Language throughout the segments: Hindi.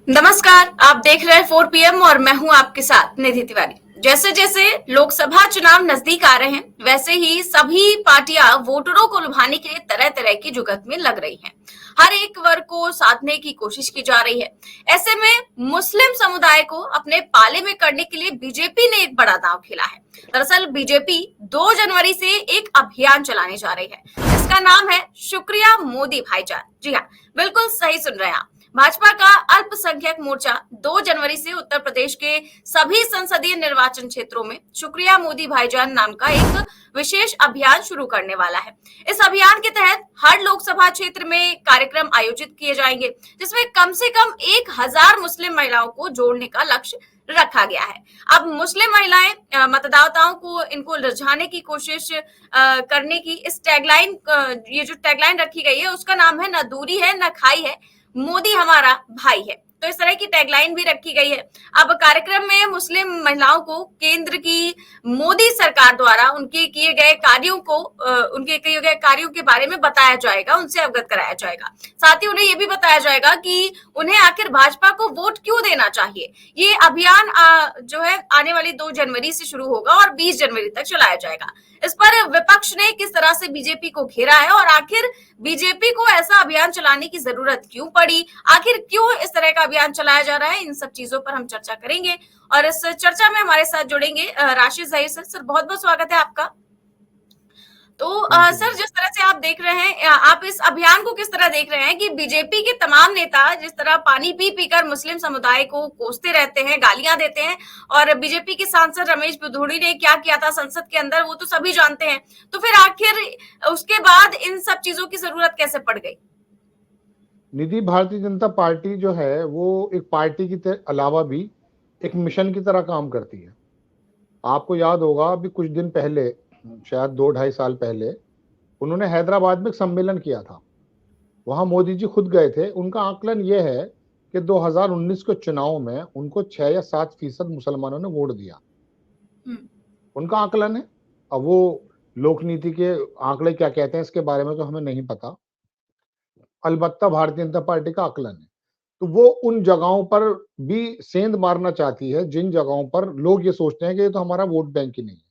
नमस्कार, आप देख रहे हैं 4 PM और मैं हूं आपके साथ निधि तिवारी। जैसे जैसे लोकसभा चुनाव नजदीक आ रहे हैं, वैसे ही सभी पार्टियां वोटरों को लुभाने के लिए तरह तरह की जुगत में लग रही हैं। हर एक वर्ग को साधने की कोशिश की जा रही है। ऐसे में मुस्लिम समुदाय को अपने पाले में करने के लिए बीजेपी ने एक बड़ा दांव खेला है। दरअसल बीजेपी 2 जनवरी से एक अभियान चलाने जा रही है, जिसका नाम है शुक्रिया मोदी भाईजान। जी हाँ, बिल्कुल सही सुन रहे हैं आप। भाजपा का अल्पसंख्यक मोर्चा 2 जनवरी से उत्तर प्रदेश के सभी संसदीय निर्वाचन क्षेत्रों में शुक्रिया मोदी भाईजान नाम का एक विशेष अभियान शुरू करने वाला है। इस अभियान के तहत हर लोकसभा क्षेत्र में कार्यक्रम आयोजित किए जाएंगे, जिसमें कम से कम 1000 मुस्लिम महिलाओं को जोड़ने का लक्ष्य रखा गया है। अब मुस्लिम महिलाएं मतदाताओं को इनको रिझाने की कोशिश करने की इस टैगलाइन, ये जो टैगलाइन रखी गई है उसका नाम है, न दूरी है न खाई है, मोदी हमारा भाई है। तो इस तरह की टैगलाइन भी रखी गई है। अब कार्यक्रम में मुस्लिम महिलाओं को केंद्र की मोदी सरकार द्वारा उनके किए गए कार्यों के बारे में बताया जाएगा, उनसे अवगत कराया जाएगा। साथ ही उन्हें यह भी बताया जाएगा कि उन्हें आखिर भाजपा को वोट क्यों देना चाहिए। ये अभियान जो है आने वाली 2 जनवरी से शुरू होगा और 20 जनवरी तक चलाया जाएगा। इस पर विपक्ष ने किस तरह से बीजेपी को घेरा है और आखिर बीजेपी को ऐसा अभियान चलाने की जरूरत क्यों पड़ी, आखिर क्यों इस तरह का अभियान चलाया जा रहा है, इन सब चीजों पर हम चर्चा करेंगे। और इस चर्चा में हमारे साथ जुड़ेंगे राशिद जहीर सर। सर, बहुत बहुत स्वागत है आपका। तो सर, जिस तरह से आप देख रहे हैं, आप इस अभियान को किस तरह देख रहे हैं कि बीजेपी के तमाम नेता जिस तरह पानी पी पीकर मुस्लिम समुदाय को कोसते रहते हैं, गालियां देते हैं, और बीजेपी के सांसद रमेश बिधूड़ी ने क्या किया था संसद के अंदर वो तो सभी जानते हैं। तो फिर आखिर उसके बाद इन सब चीजों की जरूरत कैसे पड़ गई? निधि, भारतीय जनता पार्टी जो है वो एक पार्टी की अलावा भी एक मिशन की तरह काम करती है। आपको याद होगा अभी कुछ दिन पहले, शायद 2-2.5 साल पहले, उन्होंने हैदराबाद में एक सम्मेलन किया था। वहां मोदी जी खुद गए थे। उनका आकलन यह है कि 2019 के चुनाव में उनको 6 या 7% मुसलमानों ने वोट दिया। उनका आकलन है। अब वो लोक नीति के आंकड़े क्या कहते हैं इसके बारे में तो हमें नहीं पता, अलबत्ता भारतीय जनता पार्टी का आकलन है। तो वो उन जगहों पर भी सेंध मारना चाहती है जिन जगहों पर लोग ये सोचते हैं कि ये तो हमारा वोट बैंक ही नहीं है।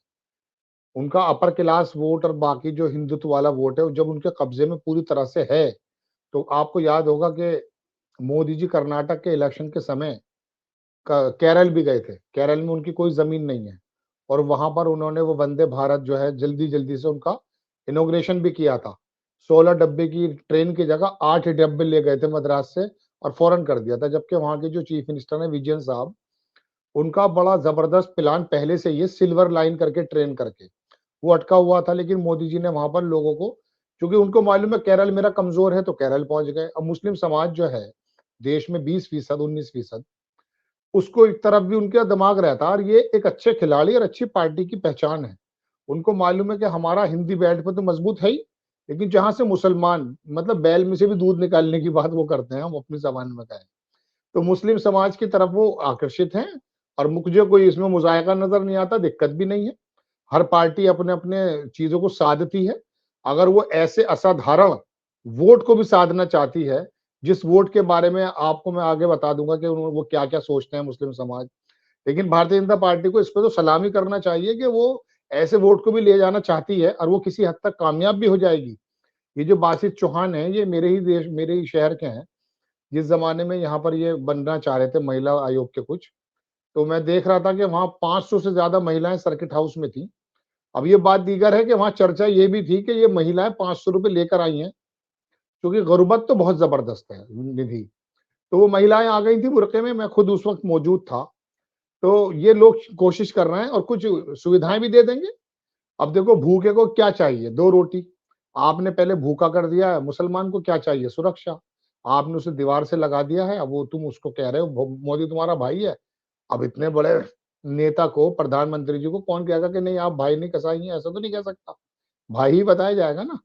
उनका अपर क्लास वोट और बाकी जो हिंदुत्व वाला वोट है जब उनके कब्जे में पूरी तरह से है, तो आपको याद होगा कि मोदी जी कर्नाटक के इलेक्शन के समय केरल भी गए थे। केरल में उनकी कोई जमीन नहीं है और वहां पर उन्होंने वो वंदे भारत जो है जल्दी जल्दी से उनका इनोग्रेशन भी किया था। 16 डब्बे की ट्रेन की जगह 8 डब्बे ले गए थे मद्रास से और फौरन कर दिया था। जबकि वहां के जो चीफ मिनिस्टर है विजयन साहब, उनका बड़ा जबरदस्त प्लान पहले से ये सिल्वर लाइन करके ट्रेन करके वो अटका हुआ था। लेकिन मोदी जी ने वहां पर लोगों को, क्योंकि उनको मालूम है केरल मेरा कमजोर है, तो केरल पहुंच गए। अब मुस्लिम समाज जो है देश में 20%, 19%, उसको एक तरफ भी उनका दिमाग रहता है और ये एक अच्छे खिलाड़ी और अच्छी पार्टी की पहचान है। उनको मालूम है कि हमारा हिंदी बेल्ट पे तो मजबूत है ही, लेकिन जहां से मुसलमान, मतलब बैल में से भी दूध निकालने की बात वो करते हैं, हम अपनी जबान में कहें तो मुस्लिम समाज की तरफ वो आकर्षित हैं। और मुझे कोई इसमें मुजायका नजर नहीं आता, दिक्कत भी नहीं है। हर पार्टी अपने अपने चीजों को साधती है। अगर वो ऐसे असाधारण वोट को भी साधना चाहती है, जिस वोट के बारे में आपको मैं आगे बता दूंगा कि वो क्या क्या सोचते हैं मुस्लिम समाज, लेकिन भारतीय जनता पार्टी को इस पर तो सलामी करना चाहिए कि वो ऐसे वोट को भी ले जाना चाहती है और वो किसी हद तक कामयाब भी हो जाएगी। ये जो बासित चौहान है, ये मेरे ही देश, मेरे ही शहर के हैं। जिस जमाने में यहाँ पर ये बनना चाह रहे थे महिला आयोग के कुछ, तो मैं देख रहा था कि वहां 500 से ज्यादा महिलाएं सर्किट हाउस में थी। अब ये बात दीगर है कि वहां चर्चा ये भी थी कि ये महिलाएं 500 रुपए लेकर आई हैं, क्योंकि गुर्बत तो बहुत जबरदस्त है निधि। तो वो महिलाएं आ गई थी बुरके में, मैं खुद उस वक्त मौजूद था। तो ये लोग कोशिश कर रहे हैं और कुछ सुविधाएं भी दे देंगे। अब देखो, भूखे को क्या चाहिए? 2 रोटी। आपने पहले भूखा कर दिया है। मुसलमान को क्या चाहिए? सुरक्षा। आपने उसे दीवार से लगा दिया है। अब वो तुम उसको कह रहे हो मोदी तुम्हारा भाई है। अब इतने बड़े नेता को, प्रधानमंत्री जी को कौन कहेगा कि नहीं आप भाई नहीं कसाई हैं? ऐसा तो नहीं कह सकता, भाई ही बताया जाएगा ना।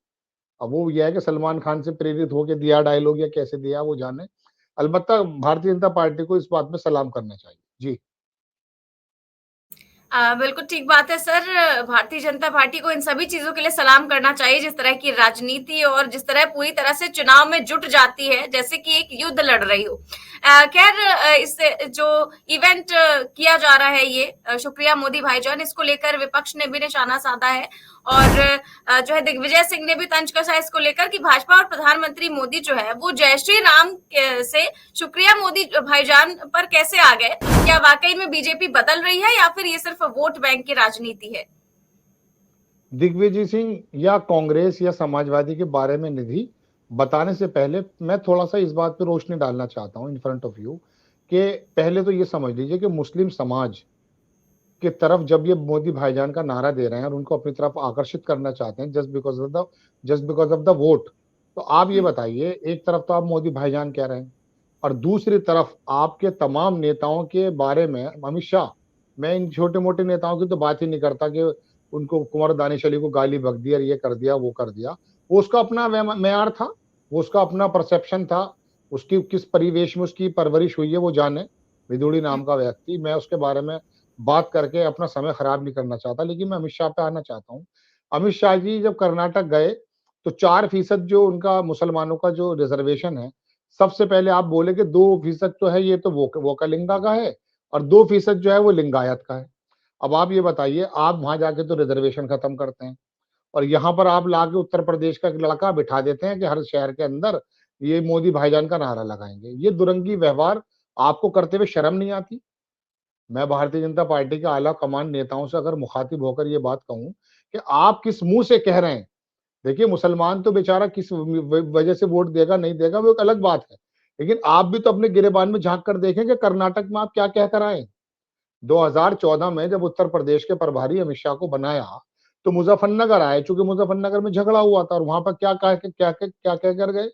अब वो यह है कि सलमान खान से प्रेरित होकर दिया डायलॉग या कैसे दिया वो जाने। अलबत्ता भारतीय जनता पार्टी को इस बात में सलाम करना चाहिए। जी। बिल्कुल ठीक बात है सर। भारतीय जनता पार्टी को इन सभी चीजों के लिए सलाम करना चाहिए, जिस तरह की राजनीति और जिस तरह पूरी तरह से चुनाव में जुट जाती है, जैसे कि एक युद्ध लड़ रही हो। खैर, इससे जो इवेंट किया जा रहा है, ये शुक्रिया मोदी भाईजान, इसको लेकर विपक्ष ने भी निशाना साधा है। और जो है दिग्विजय सिंह ने भी तंज कसा इसको लेकर कि भाजपा और प्रधानमंत्री मोदी जो है वो जय श्री राम से शुक्रिया मोदी भाईजान पर कैसे आ गए। क्या वाकई में बीजेपी बदल रही है या फिर ये सिर्फ वोट बैंक की राजनीति है? दिग्विजय सिंह या कांग्रेस या समाजवादी के बारे में निधि बताने से पहले मैं थोड़ा सा इस बात पे रोशनी डालना चाहता हूं इन फ्रंट ऑफ यू कि पहले तो ये समझ लीजिए कि मुस्लिम समाज की तरफ जब ये मोदी भाईजान का नारा दे रहे हैं और उनको अपनी तरफ आकर्षित करना चाहते हैं just because of the vote, तो आप ये बताइए, एक तरफ तो आप मोदी भाईजान कह रहे हैं और दूसरी तरफ आपके तमाम नेताओं के बारे में अमित शाह, मैं इन छोटे मोटे नेताओं की तो बात ही नहीं करता कि उनको कुंवर दानिश अली को गाली बक दी और ये कर दिया वो कर दिया, वो उसका अपना मेयार था, वो उसका अपना परसेप्शन था, उसकी किस परिवेश में उसकी परवरिश हुई है वो जाने। विदुड़ी नाम का व्यक्ति, मैं उसके बारे में बात करके अपना समय खराब नहीं करना चाहता, लेकिन मैं अमित शाह पे आना चाहता हूँ। अमित शाह जी जब कर्नाटक गए तो 4% जो उनका मुसलमानों का जो रिजर्वेशन है, सबसे पहले आप बोले कि 2% तो है ये तो वोकलिंगा का है और 2% जो है वो लिंगायत का है। अब आप ये बताइए, आप वहां जाके तो रिजर्वेशन खत्म करते हैं और यहाँ पर आप लाके उत्तर प्रदेश का एक लड़का बिठा देते हैं कि हर शहर के अंदर ये मोदी भाईजान का नारा लगाएंगे। ये दुरंगी व्यवहार आपको करते हुए शर्म नहीं आती? मैं भारतीय जनता पार्टी के आला कमान नेताओं से अगर मुखातिब होकर ये बात कहूं कि आप किस मुंह से कह रहे हैं, देखिए मुसलमान तो बेचारा किस वजह से वोट देगा नहीं देगा वो एक अलग बात है, लेकिन आप भी तो अपने गिरेबान में झांक कर देखें कि कर्नाटक में आप क्या कह कर आए। 2014 में जब उत्तर प्रदेश के प्रभारी अमित शाह को बनाया तो मुजफ्फरनगर आए, चूंकि मुजफ्फरनगर में झगड़ा हुआ था और वहां पर क्या कह कर गए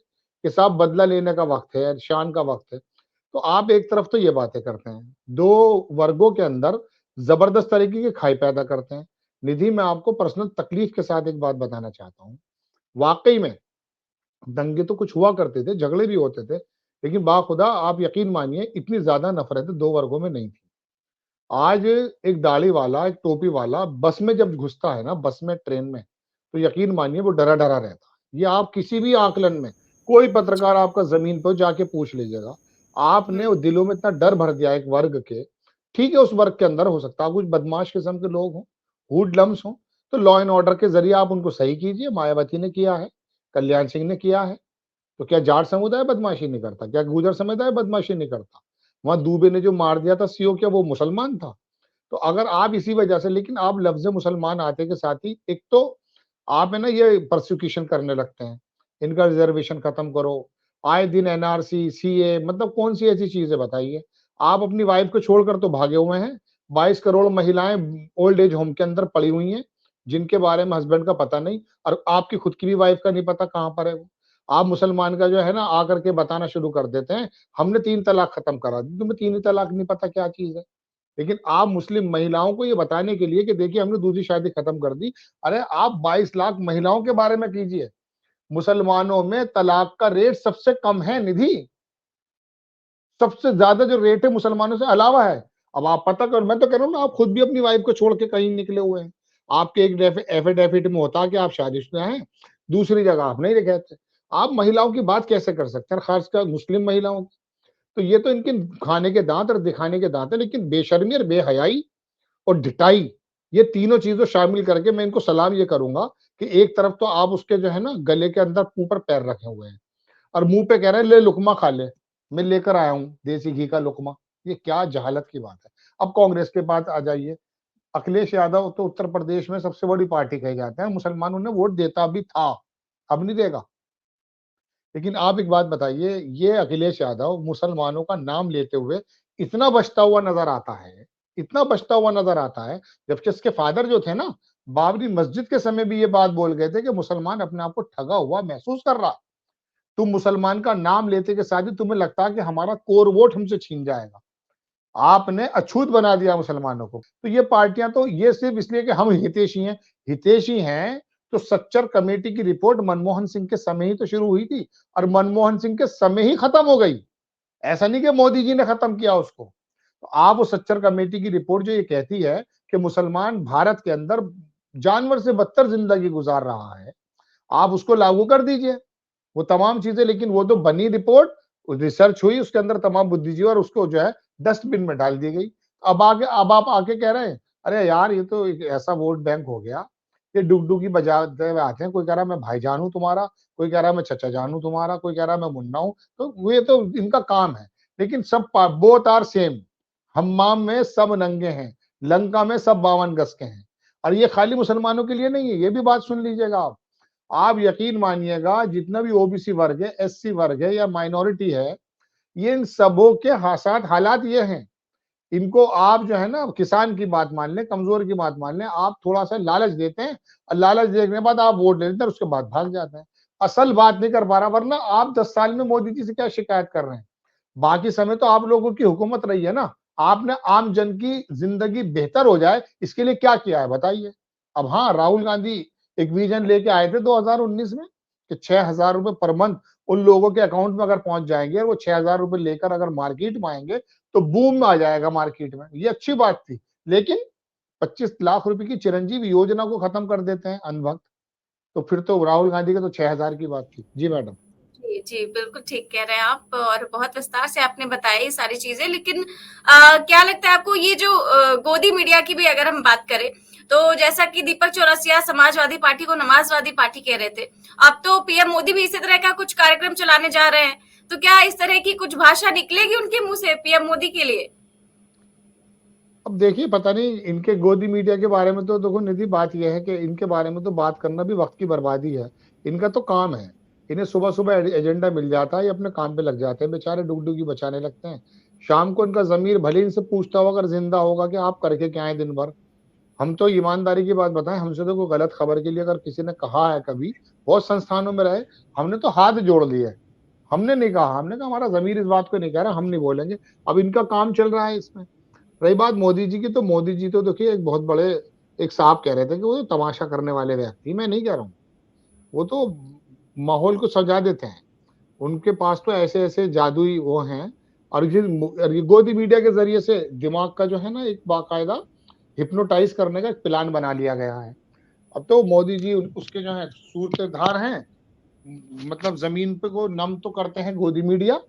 कि साहब बदला लेने का वक्त है, शान का वक्त है। तो आप एक तरफ तो ये बातें करते हैं, दो वर्गों के अंदर जबरदस्त तरीके की खाई पैदा करते हैं। निधि, मैं आपको पर्सनल तकलीफ के साथ एक बात बताना चाहता हूँ। वाकई में दंगे तो कुछ हुआ करते थे, झगड़े भी होते थे, लेकिन बाखुदा आप यकीन मानिए इतनी ज्यादा नफरत दो वर्गों में नहीं थी। आज एक दाढ़ी वाला, एक टोपी वाला बस में जब घुसता है ना, बस में, ट्रेन में, तो यकीन मानिए वो डरा डरा रहता है। ये आप किसी भी आकलन में, कोई पत्रकार आपका जमीन पर जाके पूछ लीजिएगा, आपने वो दिलों में इतना डर भर दिया एक वर्ग के। ठीक है, उस वर्ग के अंदर हो सकता है कुछ बदमाश किस्म के लोग हों, हुडलम्स हों, तो लॉ एंड ऑर्डर के जरिए आप उनको सही कीजिए। मायावती ने किया है, कल्याण सिंह ने किया है। तो क्या जाट समुदाय बदमाशी नहीं करता? क्या गुर्जर समुदाय बदमाशी नहीं करता? वहां दुबे ने जो मार दिया था सीओ, क्या वो मुसलमान था? तो अगर आप इसी वजह से, लेकिन आप लफ्ज मुसलमान आते के साथ ही एक तो आप है ना ये प्रोसिक्यूशन करने लगते हैं, इनका रिजर्वेशन खत्म करो, आए दिन एनआरसी सीए, मतलब कौन सी ऐसी चीज है बताइए। आप अपनी वाइफ को छोड़कर तो भागे हुए हैं। 22 करोड़ महिलाएं ओल्ड एज होम के अंदर पड़ी हुई हैं जिनके बारे में हस्बैंड का पता नहीं, और आपकी खुद की भी वाइफ का नहीं पता कहां पर है वो। आप मुसलमान का जो है ना आकर के बताना शुरू कर देते हैं, हमने 3 तलाक खत्म करा दी, तुम्हें 3 तलाक नहीं पता क्या चीज है। लेकिन आप मुस्लिम महिलाओं को ये बताने के लिए कि देखिए हमने दूसरी शादी खत्म कर दी, अरे आप 22 लाख महिलाओं के बारे में कीजिए। मुसलमानों में तलाक का रेट सबसे कम है निधि, सबसे ज्यादा जो रेट है मुसलमानों से अलावा है। अब आप पता कर, मैं तो कह रहा हूँ ना, आप खुद भी अपनी वाइफ को छोड़ के कहीं निकले हुए हैं। आपके एक एफिडेविट में होता है कि आप शादीशुदा हैं, दूसरी जगह आप नहीं रहते। आप महिलाओं की बात कैसे कर सकते हैं, खासकर मुस्लिम महिलाओं की? तो ये तो इनके खाने के दांत और दिखाने के दांत है, लेकिन बेशर्मी और बेहयाई और ढिठाई, ये तीनों चीजों शामिल करके मैं इनको सलाम ये करूंगा कि एक तरफ तो आप उसके जो है ना गले के अंदर मुंह पर पैर रखे हुए हैं और मुंह पे कह रहे हैं ले लुकमा खा ले, मैं लेकर आया हूं देसी घी का लुकमा। ये क्या जहालत की बात है। अब कांग्रेस के पास आ जाइए, अखिलेश यादव तो उत्तर प्रदेश में सबसे बड़ी पार्टी कहे जाते हैं, मुसलमानों ने वोट देता भी था, अब नहीं देगा। लेकिन आप एक बात बताइए, ये अखिलेश यादव मुसलमानों का नाम लेते हुए इतना बचता हुआ नजर आता है, इतना बचता हुआ नजर आता है, जबकि इसके फादर जो थे ना, बाबरी मस्जिद के समय भी ये बात बोल गए थे कि मुसलमान अपने आप को ठगा हुआ महसूस कर रहा। तुम मुसलमान का नाम लेते के साथ ही तुम्हें लगता है कि हमारा कोर वोट हमसे छीन जाएगा। आपने अछूत बना दिया मुसलमानों को। तो ये पार्टियां तो ये सिर्फ इसलिए कि हम हितैषी हैं, हितैषी हैं तो सच्चर कमेटी की रिपोर्ट मनमोहन सिंह के समय ही तो शुरू हुई थी और मनमोहन सिंह के समय ही खत्म हो गई। ऐसा नहीं कि मोदी जी ने खत्म किया उसको। तो आप वो सच्चर कमेटी की रिपोर्ट जो ये कहती है कि मुसलमान भारत के अंदर जानवर से बदतर जिंदगी गुजार रहा है, आप उसको लागू कर दीजिए वो तमाम चीजें। लेकिन वो तो बनी रिपोर्ट, रिसर्च हुई, उसके अंदर तमाम बुद्धिजीवी और उसको जो है डस्टबिन में डाल दी गई। अब आप आके कह रहे हैं अरे यार ये तो एक ऐसा वोट बैंक हो गया, ये डुगडुगी बजाते हुए आते हैं, कोई कह रहा मैं भाईजान हूं तुम्हारा, कोई कह रहा मैं चचा जान हूं तुम्हारा, कोई कह रहा मैं मुन्ना हूं, तो ये तो इनका काम है। लेकिन सब बोथ आर सेम, हम्माम में सब नंगे हैं, लंका में सब 52 गज के हैं। और ये खाली मुसलमानों के लिए नहीं है, ये भी बात सुन लीजिएगा आप यकीन मानिएगा जितना भी ओबीसी वर्ग है, एससी वर्ग है या माइनॉरिटी है, ये इन सबों के साथ हालात ये हैं। इनको आप जो है ना किसान की बात मान लें, कमजोर की बात मान लें, आप थोड़ा सा लालच देते हैं और लालच देखने के बाद आप वोट ले लेते हैं, उसके बाद भाग जाते हैं, असल बात नहीं कर पा रहा। वरना आप 10 साल में मोदी जी से क्या शिकायत कर रहे हैं? बाकी समय तो आप लोगों की हुकूमत रही है ना, आपने आम जन की जिंदगी बेहतर हो जाए इसके लिए क्या किया है बताइए। अब हाँ, राहुल गांधी एक विजन लेके आए थे 2019 में कि 6,000 रुपए पर मंथ उन लोगों के अकाउंट में अगर पहुंच जाएंगे और वो 6,000 रुपए लेकर अगर मार्केट में आएंगे तो बूम आ जाएगा मार्केट में, ये अच्छी बात थी। लेकिन 25 लाख रुपए की चिरंजीवी योजना को खत्म कर देते हैं अनवक्त, तो फिर तो राहुल गांधी के तो 6,000 की बात थी। जी मैडम। जी, जी, बिल्कुल ठीक कह रहे हैं आप और बहुत विस्तार से आपने बताया ये सारी चीजें। लेकिन क्या लगता है आपको ये जो गोदी मीडिया की भी अगर हम बात करें, तो जैसा कि दीपक चौरसिया समाजवादी पार्टी को नमाजवादी पार्टी कह रहे थे, अब तो पीएम मोदी भी इसी तरह का कुछ कार्यक्रम चलाने जा रहे हैं, तो क्या इस तरह की कुछ भाषा निकलेगी उनके मुंह से पीएम मोदी के लिए? अब देखिए, पता नहीं इनके गोदी मीडिया के बारे में तो देखो निधि, बात यह है कि इनके बारे में तो बात करना भी वक्त की बर्बादी है। इनका तो काम है, इन्हें सुबह सुबह एजेंडा मिल जाता है, ये अपने काम पे लग जाते हैं, बेचारे डुगडुगी बचाने लगते हैं। शाम को इनका जमीर भले इनसे पूछता होगा, अगर जिंदा होगा, कि आप करके क्या है दिन भर। हम तो ईमानदारी की बात बताएं, हमसे तो कोई गलत खबर के लिए अगर किसी ने कहा है कभी, बहुत संस्थानों में रहे, हमने तो हाथ जोड़ लिए, हमने नहीं कहा, हमने कहा हमारा जमीर इस बात को नहीं कह रहा, हम नहीं बोलेंगे। अब इनका काम चल रहा है इसमें। रही बात मोदी जी की, तो मोदी जी तो देखिए एक बहुत बड़े, एक साहब कह रहे थे कि वो तो तमाशा करने वाले व्यक्ति, मैं नहीं कह रहा हूँ, वो तो माहौल को सजा देते हैं। उनके पास तो ऐसे ऐसे जादुई वो हैं। और ये गोदी मीडिया के जरिए से दिमाग का जो है ना एक बाकायदा हिप्नोटाइज करने का एक प्लान बना लिया गया है। अब तो मोदी जी उसके जो है सूत्रधार हैं, मतलब जमीन पे को नम तो करते हैं गोदी मीडिया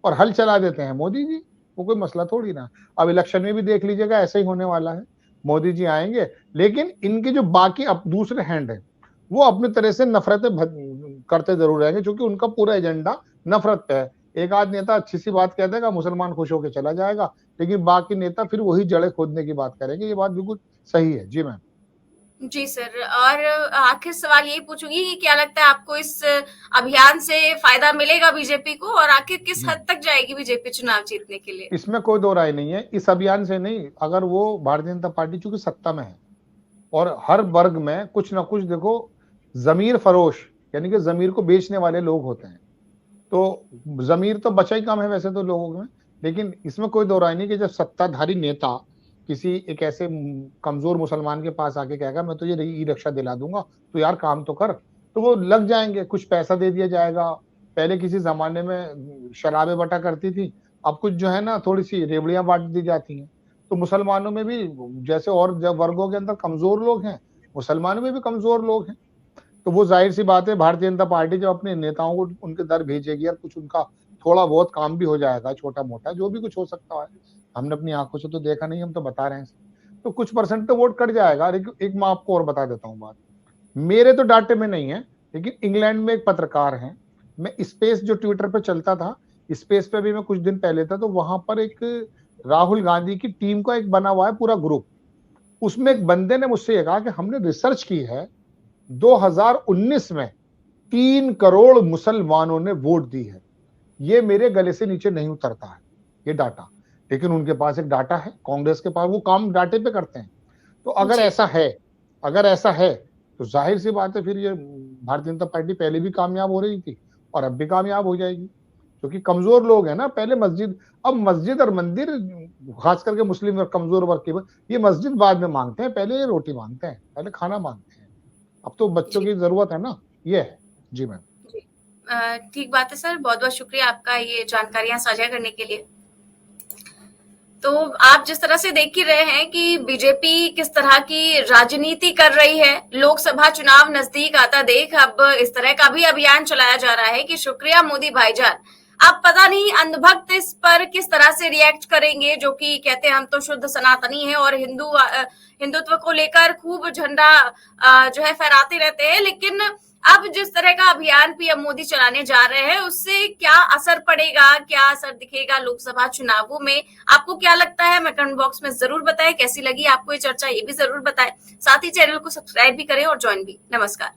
और हल चला देते हैं मोदी जी, वो कोई मसला थोड़ी ना। अब इलेक्शन में भी देख लीजिएगा ऐसा ही होने वाला है, मोदी जी आएंगे, लेकिन इनके जो बाकी अब दूसरे हैंड है वो अपनी तरह से नफरतें करते जरूर रहेंगे, क्योंकि उनका पूरा एजेंडा नफरत पे है। एक आध नेता अच्छी सी बात कह देगा, मुसलमान खुश होकर चला जाएगा, लेकिन बाकी नेता फिर वही जड़ें खोदने की बात करेंगे। ये बात बिल्कुल सही है। जी मैम। जी सर, और आखिर सवाल यही पूछूंगी कि क्या लगता है आपको इस अभियान से फायदा मिलेगा बीजेपी को, और आखिर किस हद तक जाएगी बीजेपी चुनाव जीतने के लिए? इसमें कोई दो राय नहीं है, इस अभियान से नहीं, अगर वो भारतीय जनता पार्टी चूंकि सत्ता में है और हर वर्ग में कुछ ना कुछ देखो जमीर फरोश, यानी कि जमीर को बेचने वाले लोग होते हैं, तो जमीर तो बचा ही कम है वैसे तो लोगों में। लेकिन इसमें कोई दो राय नहीं कि जब सत्ताधारी नेता किसी एक ऐसे कमजोर मुसलमान के पास आके कहेगा मैं तुझे ई रिक्शा दिला दूंगा, तो यार काम तो कर, तो वो लग जाएंगे, कुछ पैसा दे दिया जाएगा। पहले किसी जमाने में शराबें बटा करती थी, अब कुछ जो है ना थोड़ी सी रेवड़ियां बांट दी जाती हैं। तो मुसलमानों में भी जैसे और जब वर्गों के अंदर कमजोर लोग हैं, मुसलमानों में भी कमजोर लोग हैं। तो वो जाहिर सी बात है, भारतीय जनता पार्टी जब अपने नेताओं को उनके दर भेजेगी और कुछ उनका थोड़ा बहुत काम भी हो जाएगा, छोटा मोटा जो भी कुछ हो सकता है, हमने अपनी आंखों से तो देखा नहीं, हम तो बता रहे हैं, तो कुछ परसेंट तो वोट कट जाएगा। एक मैं आपको और बता देता हूँ बात, मेरे तो डाटे में नहीं है, लेकिन इंग्लैंड में एक पत्रकार है, मैं स्पेस जो ट्विटर पे चलता था, स्पेस पे भी मैं कुछ दिन पहले था, तो वहां पर एक राहुल गांधी की टीम का एक बना हुआ है पूरा ग्रुप। उसमें एक बंदे ने मुझसे ये कहा कि हमने रिसर्च की है, 2019 में 3 करोड़ मुसलमानों ने वोट दी है। ये मेरे गले से नीचे नहीं उतरता है ये डाटा, लेकिन उनके पास एक डाटा है, कांग्रेस के पास वो काम डाटे पे करते हैं। तो अगर ऐसा है, अगर ऐसा है तो जाहिर सी बात है फिर ये भारतीय जनता पार्टी पहले भी कामयाब हो रही थी और अब भी कामयाब हो जाएगी, क्योंकि कमजोर लोग हैं ना। पहले मस्जिद, अब मस्जिद और मंदिर खास करके मुस्लिम और कमजोर वर्ग के, ये मस्जिद बाद में मांगते हैं, पहले ये रोटी मांगते हैं, पहले खाना मांगते हैं। अब तो बच्चों की जरूरत है ना, ये है। जी मैम। ठीक बात है सर, बहुत बहुत शुक्रिया आपका ये जानकारियां साझा करने के लिए। तो आप जिस तरह से देख ही रहे हैं कि बीजेपी किस तरह की राजनीति कर रही है, लोकसभा चुनाव नजदीक आता देख अब इस तरह का भी अभियान चलाया जा रहा है कि शुक्रिया मोदी भाईजान। अब पता नहीं अंधभक्त इस पर किस तरह से रिएक्ट करेंगे, जो कि कहते हैं हम तो शुद्ध सनातनी हैं और हिंदुत्व को लेकर खूब झंडा जो है फहराते रहते हैं। लेकिन अब जिस तरह का अभियान पीएम मोदी चलाने जा रहे हैं उससे क्या असर पड़ेगा, क्या असर दिखेगा लोकसभा चुनावों में, आपको क्या लगता है? मैं कमेंट बॉक्स में जरूर बताएं। कैसी लगी आपको ये चर्चा, ये भी जरूर बताएं। साथ ही चैनल को सब्सक्राइब भी करें और ज्वाइन भी। नमस्कार।